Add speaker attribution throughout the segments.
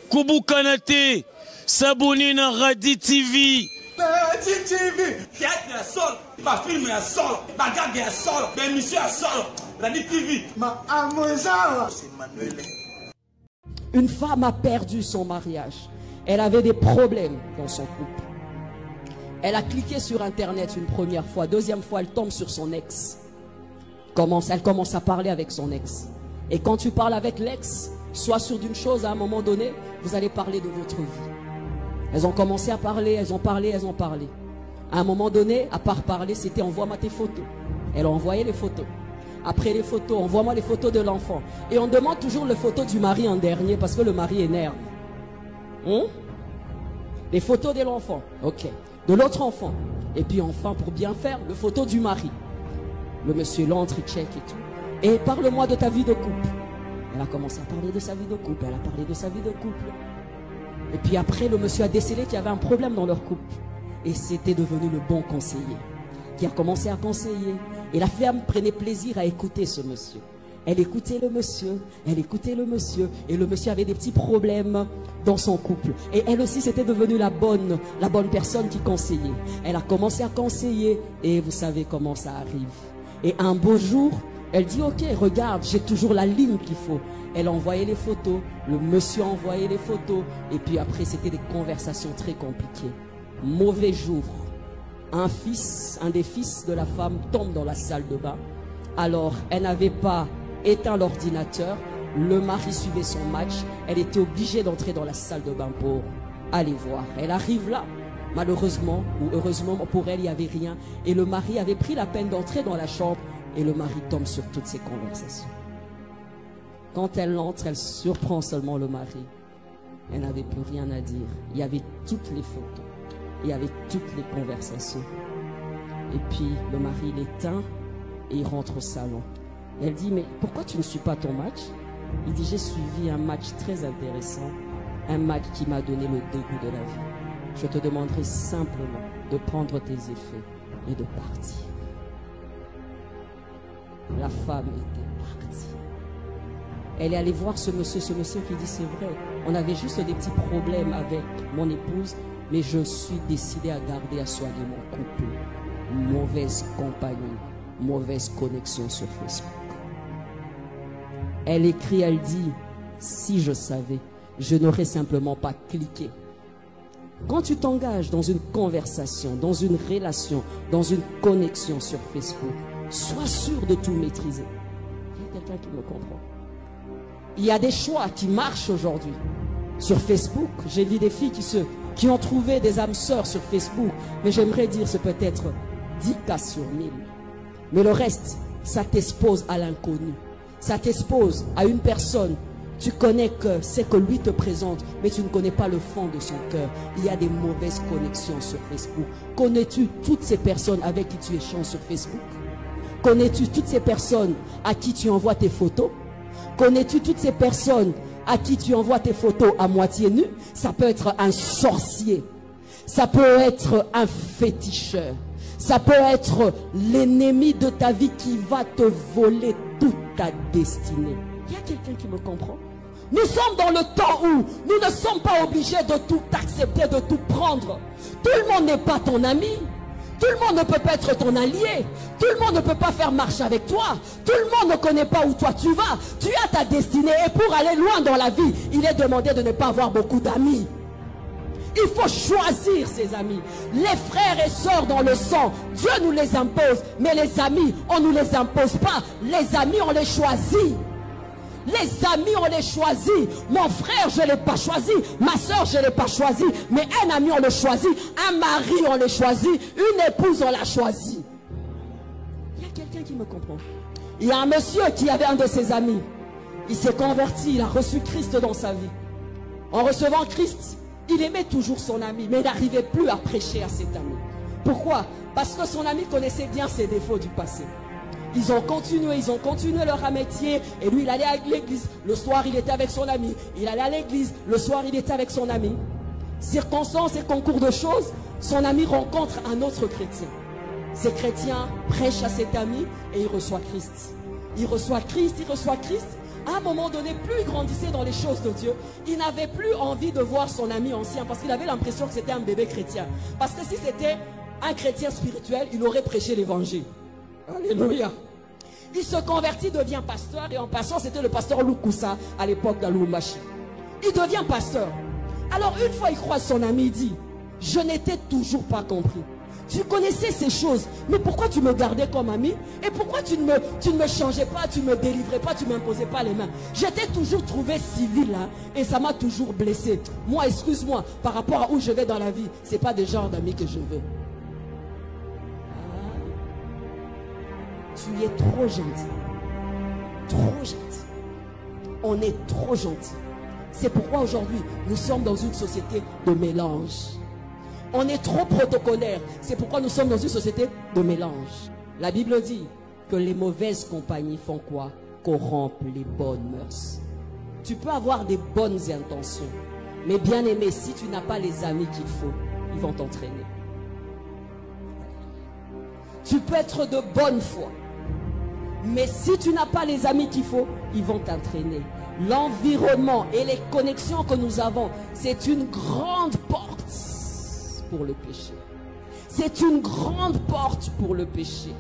Speaker 1: Koubou Kanate, Sabouni na Radi TV.
Speaker 2: Radi TV. Théâtre à sol, pas film à sol, pas gag à sol, pas émission à sol. Radi TV. Ma amosa. C'est Manuel.
Speaker 3: Une femme a perdu son mariage. Elle avait des problèmes dans son couple. Elle a cliqué sur Internet une première fois. Deuxième fois, elle tombe sur son ex. Elle commence à parler avec son ex. Et quand tu parles avec l'ex, sois sûr d'une chose, à un moment donné, vous allez parler de votre vie. Elles ont commencé à parler, elles ont parlé. À un moment donné, à part parler, c'était envoie-moi tes photos. Elle a envoyé les photos. Après les photos, envoie-moi les photos de l'enfant. Et on demande toujours les photos du mari en dernier parce que le mari énerve. Les photos de l'enfant, ok. De l'autre enfant. Et puis enfin, pour bien faire, les photos du mari. Le monsieur l'entre, il check et tout. Et parle-moi de ta vie de couple. Elle a commencé à parler de sa vie de couple. Elle a parlé de sa vie de couple. Et puis après, le monsieur a décelé qu'il y avait un problème dans leur couple. Et c'était devenu le bon conseiller. Qui a commencé à conseiller. Et la femme prenait plaisir à écouter ce monsieur. Elle écoutait le monsieur, et le monsieur avait des petits problèmes dans son couple. Et elle aussi, c'était devenue la bonne personne qui conseillait. Elle a commencé à conseiller, et vous savez comment ça arrive. Et un beau jour, elle dit, ok, regarde, j'ai toujours la ligne qu'il faut. Elle a envoyé les photos, le monsieur a envoyé les photos, et puis après, c'était des conversations très compliquées. Mauvais jour. Un des fils de la femme tombe dans la salle de bain. Alors, elle n'avait pas éteint l'ordinateur, le mari suivait son match, elle était obligée d'entrer dans la salle de bain pour aller voir. Elle arrive là, malheureusement ou heureusement pour elle, il n'y avait rien. Et le mari avait pris la peine d'entrer dans la chambre et le mari tombe sur toutes ces conversations. Quand elle entre, elle surprend seulement le mari. Elle n'avait plus rien à dire. Il y avait toutes les photos, il y avait toutes les conversations. Et puis le mari l'éteint et il rentre au salon. Elle dit, mais pourquoi tu ne suis pas ton match? Il dit, j'ai suivi un match très intéressant, un match qui m'a donné le dégoût de la vie. Je te demanderai simplement de prendre tes effets et de partir. La femme était partie. Elle est allée voir ce monsieur qui dit, c'est vrai, on avait juste des petits problèmes avec mon épouse, mais je suis décidé à garder, à soigner mon couple. Mauvaise compagnie, mauvaise connexion sur Facebook. Elle écrit, elle dit, si je savais, je n'aurais simplement pas cliqué. Quand tu t'engages dans une conversation, dans une relation, dans une connexion sur Facebook, sois sûr de tout maîtriser. Il y a quelqu'un qui me comprend. Il y a des choix qui marchent aujourd'hui. Sur Facebook, j'ai vu des filles qui ont trouvé des âmes sœurs sur Facebook, mais j'aimerais dire c'est peut-être 10 cas sur 1000. Mais le reste, ça t'expose à l'inconnu. Ça t'expose à une personne. Tu connais que c'est que lui te présente, mais tu ne connais pas le fond de son cœur. Il y a des mauvaises connexions sur Facebook. Connais-tu toutes ces personnes avec qui tu échanges sur Facebook? Connais-tu toutes ces personnes à qui tu envoies tes photos? Connais-tu toutes ces personnes à qui tu envoies tes photos à moitié nues? Ça peut être un sorcier. Ça peut être un féticheur. Ça peut être l'ennemi de ta vie qui va te voler toute ta destinée. Il y a quelqu'un qui me comprend? Nous sommes dans le temps où nous ne sommes pas obligés de tout accepter, de tout prendre. Tout le monde n'est pas ton ami. Tout le monde ne peut pas être ton allié. Tout le monde ne peut pas faire marche avec toi. Tout le monde ne connaît pas où toi tu vas. Tu as ta destinée et pour aller loin dans la vie, il est demandé de ne pas avoir beaucoup d'amis. Il faut choisir ses amis. Les frères et sœurs dans le sang, Dieu nous les impose. Mais les amis, on ne nous les impose pas. Les amis, on les choisit. Les amis, on les choisit. Mon frère, je ne l'ai pas choisi. Ma soeur, je ne l'ai pas choisi. Mais un ami, on le choisit. Un mari, on le choisit. Une épouse, on l'a choisi. Il y a quelqu'un qui me comprend. Il y a un monsieur qui avait un de ses amis. Il s'est converti, il a reçu Christ dans sa vie. En recevant Christ, il aimait toujours son ami, mais il n'arrivait plus à prêcher à cet ami. Pourquoi? Parce que son ami connaissait bien ses défauts du passé. Ils ont continué leur amitié. Et lui, il allait à l'église. Le soir, il était avec son ami. Il allait à l'église. Le soir, il était avec son ami. Circonstances et concours de choses, son ami rencontre un autre chrétien. Ce chrétien prêche à cet ami et il reçoit Christ. Il reçoit Christ, À un moment donné, plus il grandissait dans les choses de Dieu, il n'avait plus envie de voir son ami ancien parce qu'il avait l'impression que c'était un bébé chrétien. Parce que si c'était un chrétien spirituel, il aurait prêché l'évangile. Alléluia. Il se convertit, devient pasteur, et en passant, c'était le pasteur Lukoussa à l'époque d'Alumbashi. Il devient pasteur. Alors une fois il croise son ami, il dit, je n'étais toujours pas compris. Tu connaissais ces choses, mais pourquoi tu me gardais comme ami? Et pourquoi tu ne me changeais pas, tu ne me délivrais pas, tu ne m'imposais pas les mains? J'étais toujours trouvé civil, hein, et ça m'a toujours blessé. Moi, excuse-moi, par rapport à où je vais dans la vie, ce n'est pas des genres d'amis que je veux. Ah, tu es trop gentil. Trop gentil. On est trop gentil. C'est pourquoi aujourd'hui, nous sommes dans une société de mélange. On est trop protocolaire. C'est pourquoi nous sommes dans une société de mélange. La Bible dit que les mauvaises compagnies font quoi? Corrompent les bonnes mœurs. Tu peux avoir des bonnes intentions, mais bien aimé, si tu n'as pas les amis qu'il faut, ils vont t'entraîner. Tu peux être de bonne foi, mais si tu n'as pas les amis qu'il faut, ils vont t'entraîner. L'environnement et les connexions que nous avons, c'est une grande porte pour le péché. C'est une grande porte pour le péché.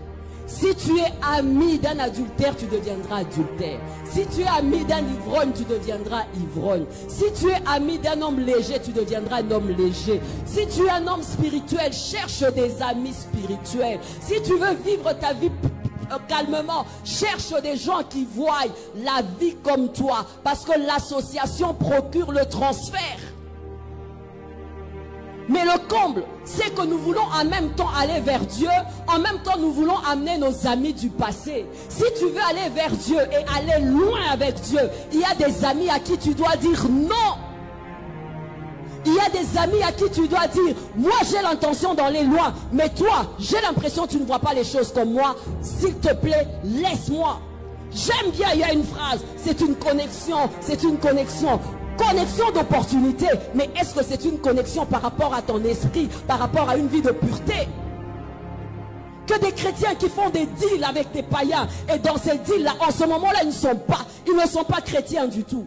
Speaker 3: Si tu es ami d'un adultère, tu deviendras adultère. Si tu es ami d'un ivrogne, tu deviendras ivrogne. Si tu es ami d'un homme léger, tu deviendras un homme léger. Si tu es un homme spirituel, cherche des amis spirituels. Si tu veux vivre ta vie calmement, cherche des gens qui voient la vie comme toi, parce que l'association procure le transfert. Mais le comble, c'est que nous voulons en même temps aller vers Dieu, en même temps nous voulons amener nos amis du passé. Si tu veux aller vers Dieu et aller loin avec Dieu, il y a des amis à qui tu dois dire non. Il y a des amis à qui tu dois dire, moi j'ai l'intention d'aller loin, mais toi, j'ai l'impression que tu ne vois pas les choses comme moi. S'il te plaît, laisse-moi. J'aime bien, il y a une phrase, c'est une connexion, c'est une connexion. Connexion d'opportunité, mais est-ce que c'est une connexion par rapport à ton esprit, par rapport à une vie de pureté? Que des chrétiens qui font des deals avec des païens, et dans ces deals-là, en ce moment-là, ils ne sont pas chrétiens du tout.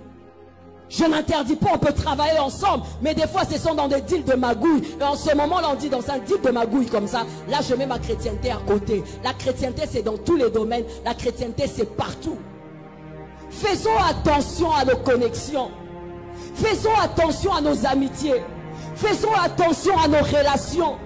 Speaker 3: Je n'interdis pas, on peut travailler ensemble, mais des fois, ce sont dans des deals de magouille. Et en ce moment-là, on dit dans un deal de magouille comme ça, là, je mets ma chrétienté à côté. La chrétienté, c'est dans tous les domaines. La chrétienté, c'est partout. Faisons attention à nos connexions. Faisons attention à nos amitiés. Faisons attention à nos relations.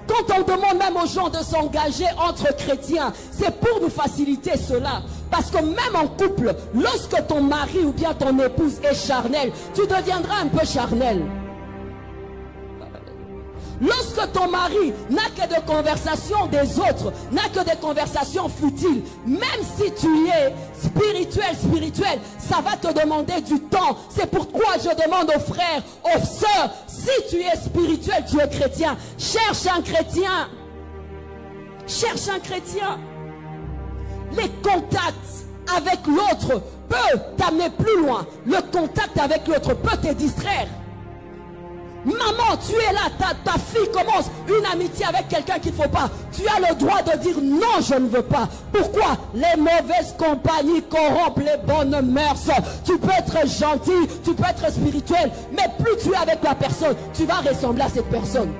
Speaker 3: Quand on demande même aux gens de s'engager entre chrétiens, c'est pour nous faciliter cela. Parce que même en couple, lorsque ton mari ou bien ton épouse est charnel, tu deviendras un peu charnel. Lorsque ton mari n'a que des conversations des autres, n'a que des conversations futiles, même si tu es spirituel, ça va te demander du temps. C'est pourquoi je demande aux frères, aux sœurs, si tu es spirituel, tu es chrétien, cherche un chrétien. Cherche un chrétien. Les contacts avec l'autre peuvent t'amener plus loin. Le contact avec l'autre peut te distraire. Maman, tu es là, ta fille commence une amitié avec quelqu'un qu'il ne faut pas. Tu as le droit de dire non, je ne veux pas. Pourquoi? Les mauvaises compagnies corrompent les bonnes mœurs. Tu peux être gentil, tu peux être spirituel, mais plus tu es avec la personne, tu vas ressembler à cette personne.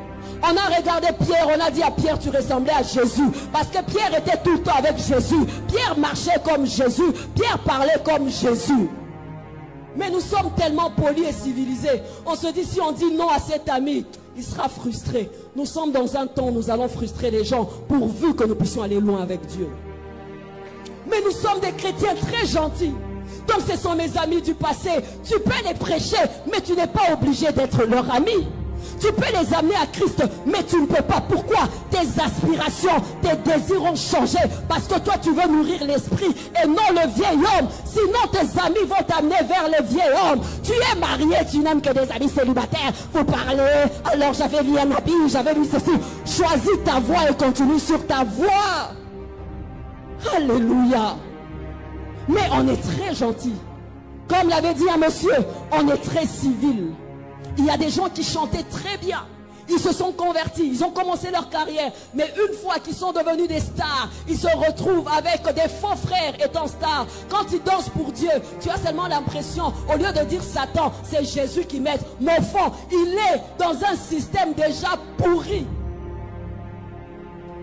Speaker 3: On a regardé Pierre, on a dit à Pierre, tu ressemblais à Jésus. Parce que Pierre était tout le temps avec Jésus. Pierre marchait comme Jésus. Pierre parlait comme Jésus. Mais nous sommes tellement polis et civilisés. On se dit, si on dit non à cet ami, il sera frustré. Nous sommes dans un temps où nous allons frustrer les gens pourvu que nous puissions aller loin avec Dieu. Mais nous sommes des chrétiens très gentils. Donc ce sont mes amis du passé. Tu peux les prêcher, mais tu n'es pas obligé d'être leur ami. Tu peux les amener à Christ, mais tu ne peux pas. Pourquoi? Tes aspirations, tes désirs ont changé. Parce que toi, tu veux nourrir l'esprit et non le vieil homme. Sinon, tes amis vont t'amener vers le vieil homme. Tu es marié, tu n'aimes que des amis célibataires. Vous parlez, alors j'avais vu un habit, j'avais vu ceci. Choisis ta voie et continue sur ta voie. Alléluia. Mais on est très gentil. Comme l'avait dit un monsieur, on est très civil. Il y a des gens qui chantaient très bien. Ils se sont convertis, ils ont commencé leur carrière. Mais une fois qu'ils sont devenus des stars, ils se retrouvent avec des faux frères étant stars. Quand ils dansent pour Dieu, tu as seulement l'impression, au lieu de dire Satan, c'est Jésus qui m'aide. Mon fond, il est dans un système déjà pourri.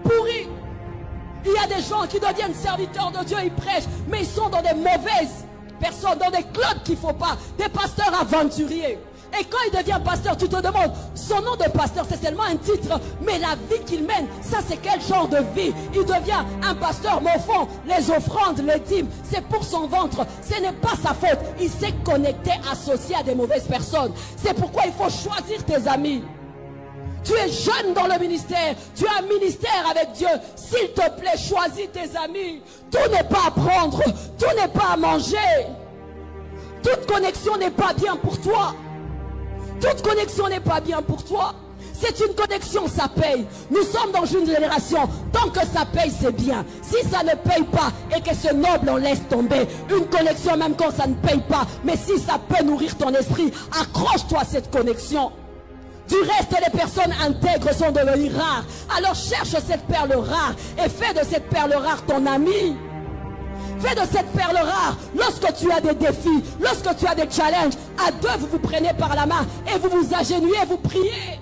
Speaker 3: Pourri. Il y a des gens qui deviennent serviteurs de Dieu, ils prêchent, mais ils sont dans des mauvaises personnes, dans des clubs qu'il ne faut pas, des pasteurs aventuriers. Et quand il devient pasteur, tu te demandes, son nom de pasteur, c'est seulement un titre, mais la vie qu'il mène, ça c'est quel genre de vie? Il devient un pasteur, mais au fond, les offrandes, les dîmes, c'est pour son ventre. Ce n'est pas sa faute. Il s'est connecté, associé à des mauvaises personnes. C'est pourquoi il faut choisir tes amis. Tu es jeune dans le ministère, tu as un ministère avec Dieu. S'il te plaît, choisis tes amis. Tout n'est pas à prendre, tout n'est pas à manger. Toute connexion n'est pas bien pour toi. Toute connexion n'est pas bien pour toi. C'est une connexion, ça paye. Nous sommes dans une génération, tant que ça paye, c'est bien. Si ça ne paye pas et que c'est noble, on laisse tomber. Une connexion, même quand ça ne paye pas, mais si ça peut nourrir ton esprit, accroche-toi à cette connexion. Du reste, les personnes intègres sont devenues rares. Alors cherche cette perle rare et fais de cette perle rare ton ami. Fais de cette perle rare, lorsque tu as des défis, lorsque tu as des challenges, à deux vous vous prenez par la main et vous vous agenouillez, vous priez.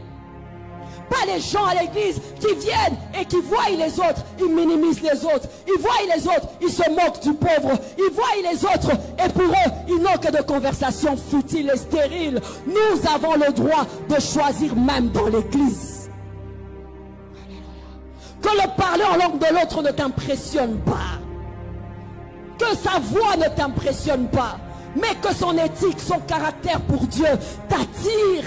Speaker 3: Pas les gens à l'église qui viennent et qui voient les autres, ils minimisent les autres. Ils voient les autres, ils se moquent du pauvre. Ils voient les autres et pour eux, ils n'ont que de conversations futiles et stériles. Nous avons le droit de choisir même dans l'église. Que le parler en langue de l'autre ne t'impressionne pas. Que sa voix ne t'impressionne pas, mais que son éthique, son caractère pour Dieu t'attire.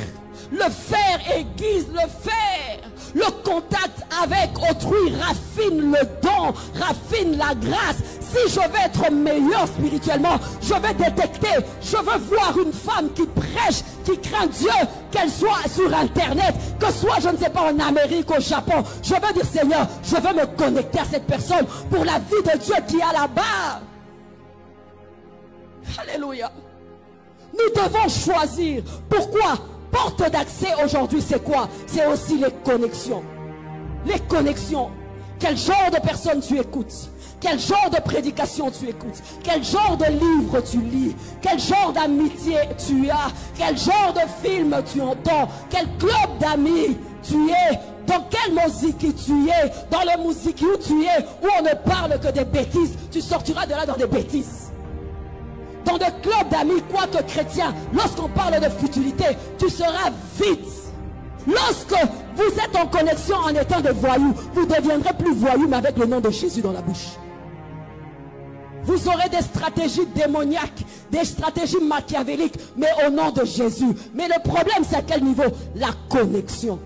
Speaker 3: Le faire aiguise le faire. Le contact avec autrui raffine le don, raffine la grâce. Si je veux être meilleur spirituellement, je vais détecter, je veux voir une femme qui prêche, qui craint Dieu, qu'elle soit sur Internet, que soit, je ne sais pas, en Amérique, au Japon. Je veux dire, Seigneur, je veux me connecter à cette personne pour la vie de Dieu qui est là-bas. Alléluia. Nous devons choisir. Pourquoi? Porte d'accès aujourd'hui, c'est quoi? C'est aussi les connexions. Les connexions. Quel genre de personnes tu écoutes? Quel genre de prédication tu écoutes? Quel genre de livre tu lis? Quel genre d'amitié tu as? Quel genre de film tu entends? Quel club d'amis tu es? Dans quelle musique tu es? Dans la musique où tu es, où on ne parle que des bêtises, tu sortiras de là dans des bêtises. Dans des clubs d'amis, quoique chrétiens, lorsqu'on parle de futilité, tu seras vite. Lorsque vous êtes en connexion en étant des voyous, vous ne deviendrez plus voyous, mais avec le nom de Jésus dans la bouche. Vous aurez des stratégies démoniaques, des stratégies machiavéliques, mais au nom de Jésus. Mais le problème, c'est à quel niveau? La connexion.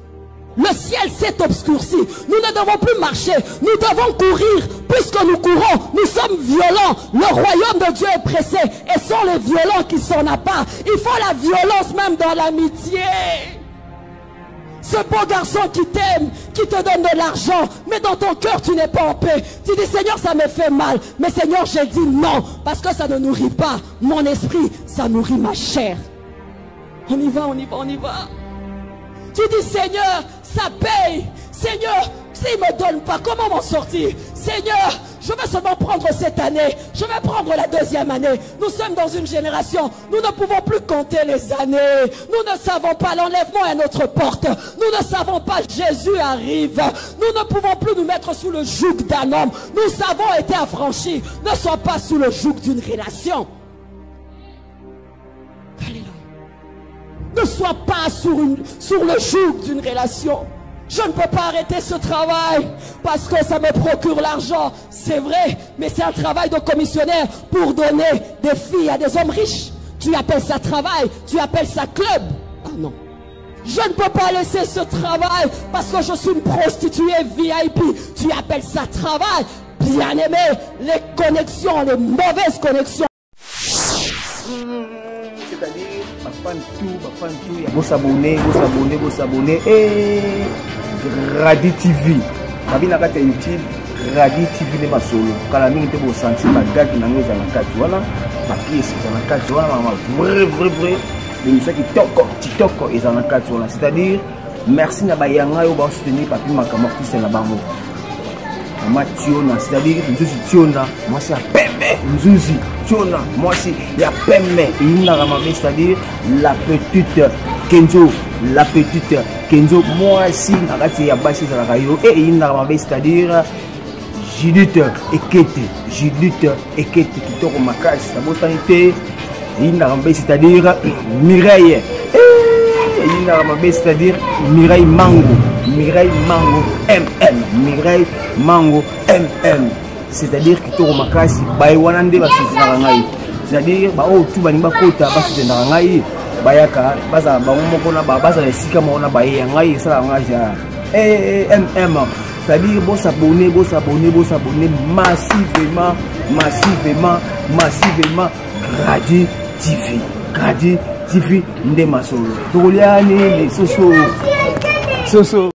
Speaker 3: Le ciel s'est obscurci. Nous ne devons plus marcher. Nous devons courir. Puisque nous courons, nous sommes violents. Le royaume de Dieu est pressé. Et sont les violents qui s'en appartent. Il faut la violence même dans l'amitié. Ce beau garçon qui t'aime, qui te donne de l'argent, mais dans ton cœur tu n'es pas en paix. Tu dis, Seigneur, ça me fait mal. Mais Seigneur, j'ai dit non. Parce que ça ne nourrit pas mon esprit. Ça nourrit ma chair. On y va, on y va, on y va. Tu dis, Seigneur, ça paye. Seigneur, s'il ne me donne pas, comment m'en sortir? Seigneur, je vais seulement prendre cette année. Je vais prendre la deuxième année. Nous sommes dans une génération. Nous ne pouvons plus compter les années. Nous ne savons pas, l'enlèvement est à notre porte. Nous ne savons pas, Jésus arrive. Nous ne pouvons plus nous mettre sous le joug d'un homme. Nous avons été affranchis. Ne sois pas sous le joug d'une relation. Alléluia. Ne sois pas sur le joug d'une relation. Je ne peux pas arrêter ce travail parce que ça me procure l'argent. C'est vrai, mais c'est un travail de commissionnaire pour donner des filles à des hommes riches. Tu appelles ça travail, tu appelles ça club. Ah non. Je ne peux pas laisser ce travail parce que je suis une prostituée VIP. Tu appelles ça travail. Bien aimé, les connexions, les mauvaises connexions.
Speaker 4: C'est-à-dire, ma fan tout, vous s'abonner, et Radi TV. Ma vie n'a pas été utile, Radi TV n'est pas solo. Quand la minute vous sentez ma date dans les années voilà, ma pièce dans les voilà, vrai, l'émission qui TikTok et dans les voilà. C'est-à-dire, merci na bayanga yo ba soutenir papi makama fils na bango mama Tiona c'est-à-dire Nzuzi Tiona moi c'est pembe Nzuzi Tiona moi c'est ya pembe ina rama c'est-à-dire la petite Kenzo moi si nakati ya basi za rayo et ina rama c'est-à-dire Judith Ekete kitoko makasi na bosanité ina rama c'est-à-dire Mireille c'est-à-dire Mireille Mango MM c'est-à-dire kitoko makasi baye wana nde basizana ngai c'est-à-dire ba o tu bani bakota basizana ngai bayaka baza ba moko na baza esika mona baye ngai sala ngaja MM c'est-à-dire bon s'abonner massivement Gradi TV nde masolo toliani les soso